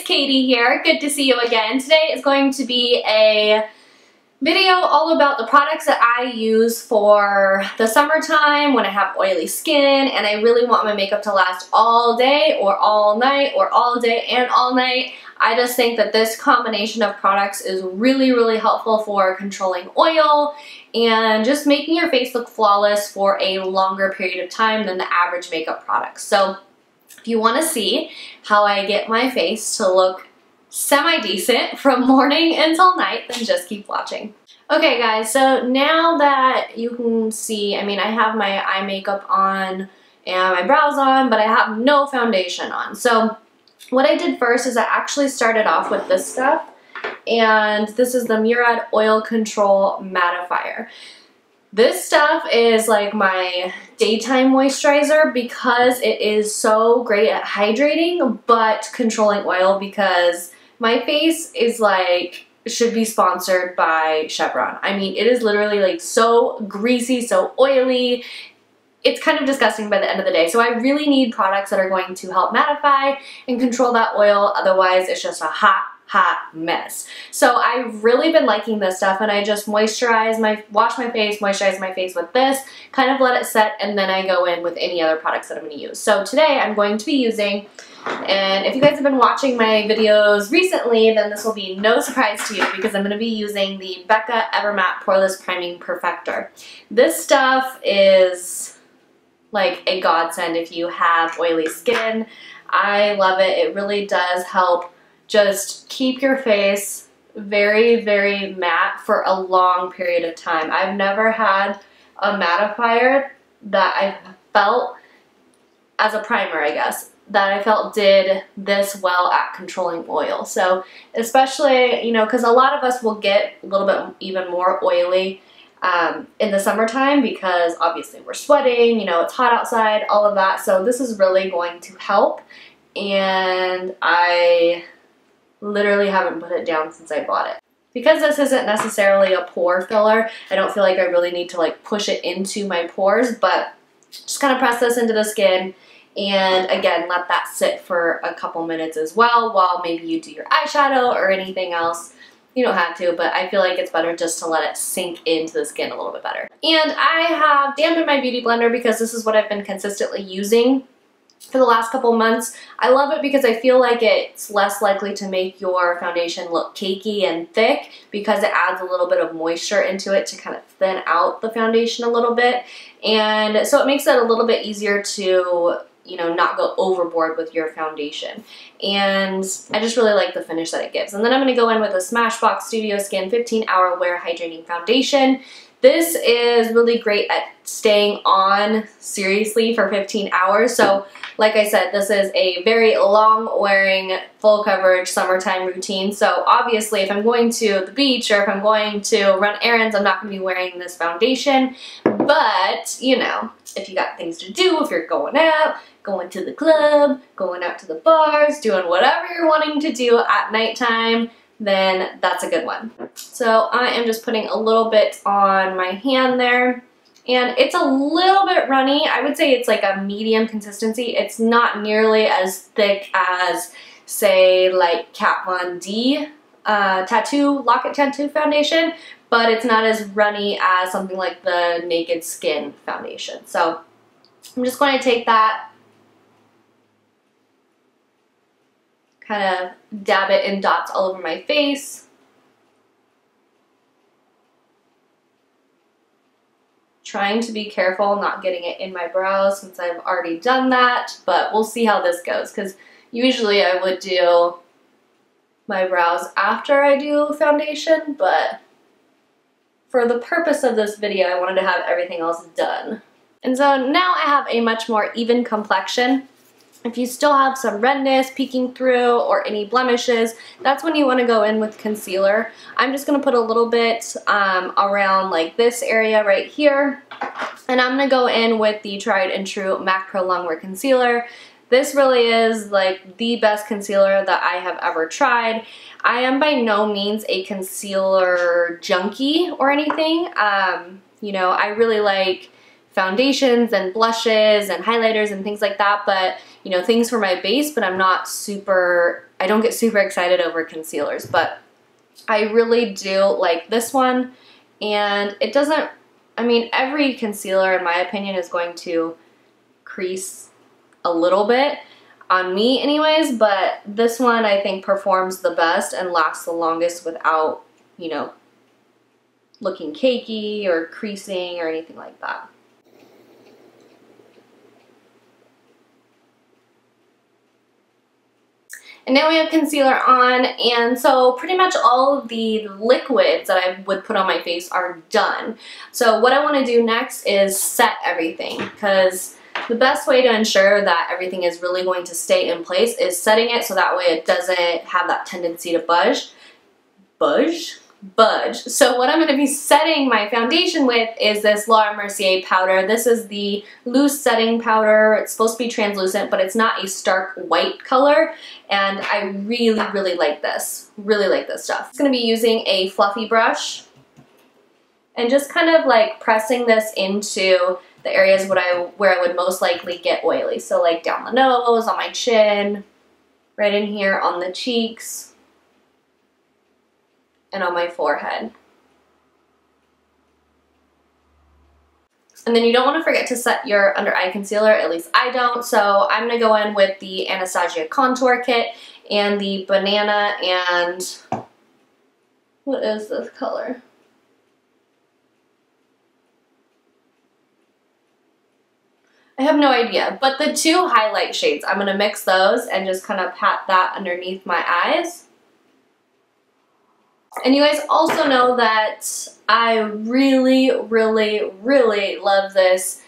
Katie here. Good to see you again. Today is going to be a video all about the products that I use for the summertime when I have oily skin and I really want my makeup to last all day or all night or all day and all night. I just think that this combination of products is really helpful for controlling oil and just making your face look flawless for a longer period of time than the average makeup products. So if you want to see how I get my face to look semi-decent from morning until night, then just keep watching. Okay guys, so now that you can see, I mean, I have my eye makeup on and my brows on, but I have no foundation on. So what I did first is I actually started off with this stuff, and this is the Murad Oil Control Mattifier. This stuff is like my daytime moisturizer because it is so great at hydrating but controlling oil, because my face is like, should be sponsored by Chevron. I mean, it is literally like so greasy, so oily. It's kind of disgusting by the end of the day. So I really need products that are going to help mattify and control that oil. Otherwise, it's just a hot mess. So I've really been liking this stuff, and I just wash my face, moisturize my face with this, kind of let it set, and then I go in with any other products that I'm going to use. So today I'm going to be using, and if you guys have been watching my videos recently, then this will be no surprise to you because I'm going to be using the Becca Ever-Matte Poreless Priming Perfector. This stuff is like a godsend if you have oily skin. I love it. It really does help just keep your face very matte for a long period of time. I've never had a mattifier that I felt, as a primer I guess, that I felt did this well at controlling oil. So especially, you know, because a lot of us will get a little bit even more oily in the summertime because obviously we're sweating, you know, it's hot outside, all of that. So this is really going to help, and I literally haven't put it down since I bought it. Because this isn't necessarily a pore filler, I don't feel like I really need to like push it into my pores, but just kind of press this into the skin and again let that sit for a couple minutes as well while maybe you do your eyeshadow or anything else. You don't have to, but I feel like it's better just to let it sink into the skin a little bit better. And I have dampened my beauty blender because this is what I've been consistently using for the last couple months. I love it because I feel like it's less likely to make your foundation look cakey and thick because it adds a little bit of moisture into it to kind of thin out the foundation a little bit. And so it makes it a little bit easier to, you know, not go overboard with your foundation. And I just really like the finish that it gives. And then I'm going to go in with a Smashbox Studio Skin 15-Hour Wear Hydrating Foundation. This is really great at staying on seriously for 15 hours. So like I said, this is a very long wearing, full coverage summertime routine. So obviously if I'm going to the beach or if I'm going to run errands, I'm not going to be wearing this foundation. But, you know, if you got things to do, if you're going out, going to the club, going out to the bars, doing whatever you're wanting to do at nighttime, then that's a good one. So I am just putting a little bit on my hand there, and it's a little bit runny. I would say it's like a medium consistency. It's not nearly as thick as, say, like Kat Von D Lock-It Tattoo foundation, but it's not as runny as something like the Naked Skin foundation. So I'm just going to take that, kind of dab it in dots all over my face. Trying to be careful not getting it in my brows since I've already done that, but we'll see how this goes because usually I would do my brows after I do foundation, but for the purpose of this video I wanted to have everything else done. And so now I have a much more even complexion. If you still have some redness peeking through or any blemishes, that's when you want to go in with concealer. I'm just going to put a little bit around like this area right here. And I'm going to go in with the tried and true MAC Pro Longwear Concealer. This really is like the best concealer that I have ever tried. I am by no means a concealer junkie or anything. You know, I really like foundations and blushes and highlighters and things like that, but you know, things for my base, but I'm not super, I don't get super excited over concealers, but I really do like this one. And it doesn't, I mean, every concealer in my opinion is going to crease a little bit on me anyways, but this one I think performs the best and lasts the longest without, you know, looking cakey or creasing or anything like that. And now we have concealer on, and so pretty much all of the liquids that I would put on my face are done. So what I want to do next is set everything, because the best way to ensure that everything is really going to stay in place is setting it so that way it doesn't have that tendency to budge. So what I'm going to be setting my foundation with is this Laura Mercier powder. This is the loose setting powder. It's supposed to be translucent, but it's not a stark white color, and I really, really like this. Really like this stuff. I'm going to be using a fluffy brush and just kind of like pressing this into the areas where I would most likely get oily. So like down the nose, on my chin, right in here on the cheeks, and on my forehead. And then you don't want to forget to set your under eye concealer, at least I don't, so I'm going to go in with the Anastasia Contour Kit and the Banana and, what is this color? I have no idea, but the two highlight shades, I'm going to mix those and just kind of pat that underneath my eyes. And you guys also know that I really, really, really love this.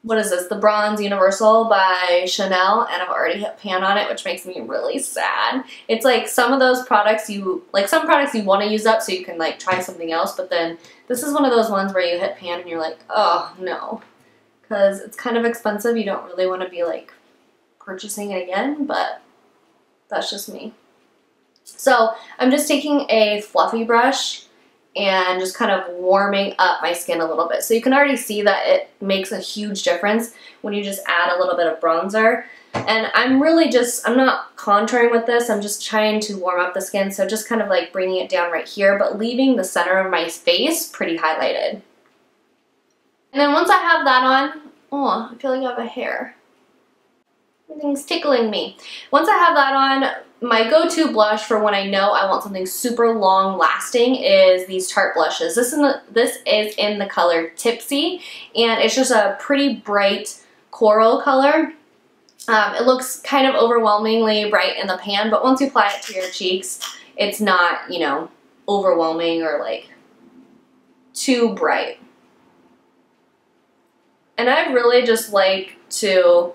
What is this? The Bronze Universal by Chanel, and I've already hit pan on it, which makes me really sad. It's like some of those products some products you want to use up so you can like try something else, but then this is one of those ones where you hit pan and you're like, oh no, because it's kind of expensive. You don't really want to be like purchasing it again, but that's just me. So I'm just taking a fluffy brush and just kind of warming up my skin a little bit. So you can already see that it makes a huge difference when you just add a little bit of bronzer. And I'm not contouring with this, I'm just trying to warm up the skin. So just kind of like bringing it down right here, but leaving the center of my face pretty highlighted. And then once I have that on, oh, I feel like I have a hair. Everything's tickling me. Once I have that on, my go-to blush for when I know I want something super long lasting is these Tarte blushes. This is in the color Tipsy, and it's just a pretty bright coral color. It looks kind of overwhelmingly bright in the pan, but once you apply it to your cheeks, it's not, you know, overwhelming or like too bright. And I really just like to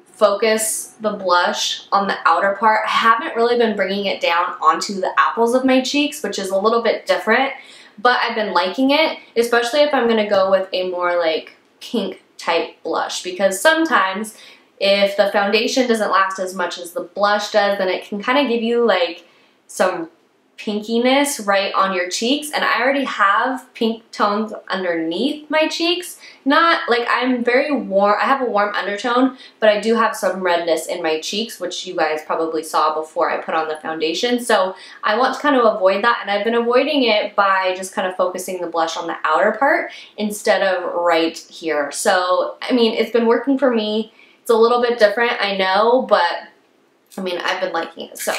focus the blush on the outer part. I haven't really been bringing it down onto the apples of my cheeks, which is a little bit different, but I've been liking it, especially if I'm going to go with a more like pink type blush, because sometimes if the foundation doesn't last as much as the blush does, then it can kind of give you like some pinkiness right on your cheeks, and I already have pink tones underneath my cheeks. Not like I'm very warm, I have a warm undertone, but I do have some redness in my cheeks, which you guys probably saw before I put on the foundation. So I want to kind of avoid that, and I've been avoiding it by just kind of focusing the blush on the outer part instead of right here. So I mean, it's been working for me. It's a little bit different, I know, but I mean, I've been liking it, so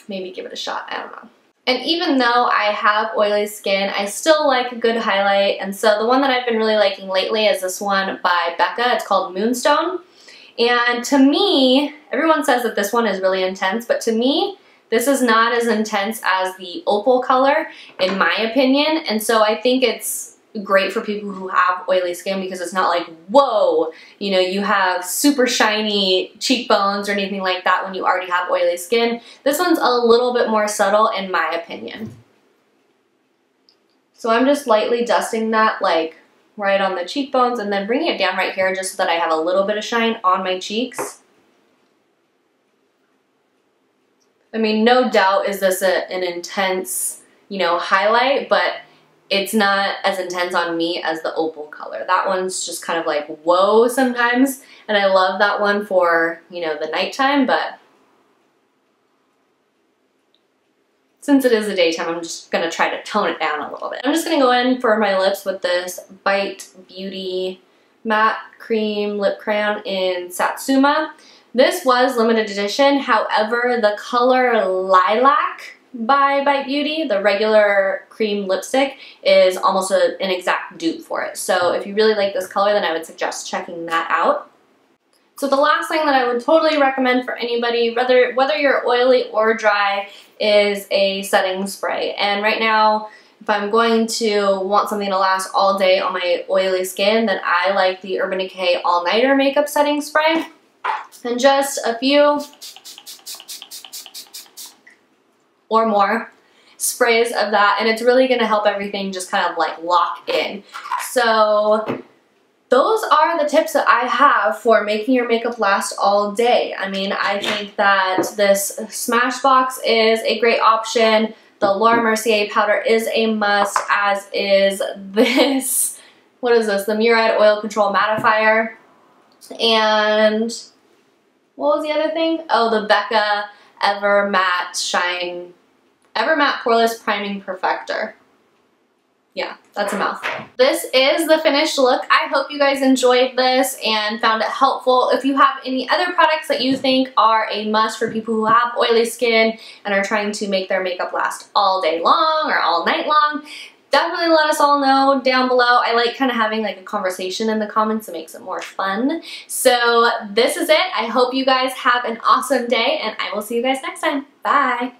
maybe give it a shot, I don't know. And even though I have oily skin, I still like a good highlight. And so the one that I've been really liking lately is this one by Becca. It's called Moonstone. And to me, everyone says that this one is really intense, but to me, this is not as intense as the opal color, in my opinion. And so I think it's great for people who have oily skin because it's not like, whoa, you know, you have super shiny cheekbones or anything like that when you already have oily skin. This one's a little bit more subtle in my opinion. So I'm just lightly dusting that like right on the cheekbones and then bringing it down right here just so that I have a little bit of shine on my cheeks. I mean, no doubt is this an intense, you know, highlight, but it's not as intense on me as the opal color. That one's just kind of like, whoa, sometimes. And I love that one for, you know, the nighttime, but since it is the daytime, I'm just gonna try to tone it down a little bit. I'm just gonna go in for my lips with this Bite Beauty Matte Cream Lip Crayon in Satsuma. This was limited edition, however, the color Lilac by Bite Beauty, the regular cream lipstick, is almost an exact dupe for it. So if you really like this color, then I would suggest checking that out. So the last thing that I would totally recommend for anybody, whether you're oily or dry, is a setting spray. And right now, if I'm going to want something to last all day on my oily skin, then I like the Urban Decay All Nighter Makeup Setting Spray. And just a few or more sprays of that, and it's really going to help everything just kind of like lock in. So those are the tips that I have for making your makeup last all day. I mean, I think that this Smashbox is a great option. The Laura Mercier powder is a must, as is this, what is this? The Murad Oil Control Mattifier. And what was the other thing? Oh, the Becca Ever-Matte Ever-Matte Poreless Priming Perfector. Yeah, that's a mouthful. This is the finished look. I hope you guys enjoyed this and found it helpful. If you have any other products that you think are a must for people who have oily skin and are trying to make their makeup last all day long or all night long, definitely let us all know down below. I like kind of having like a conversation in the comments. It makes it more fun. So this is it. I hope you guys have an awesome day, and I will see you guys next time. Bye.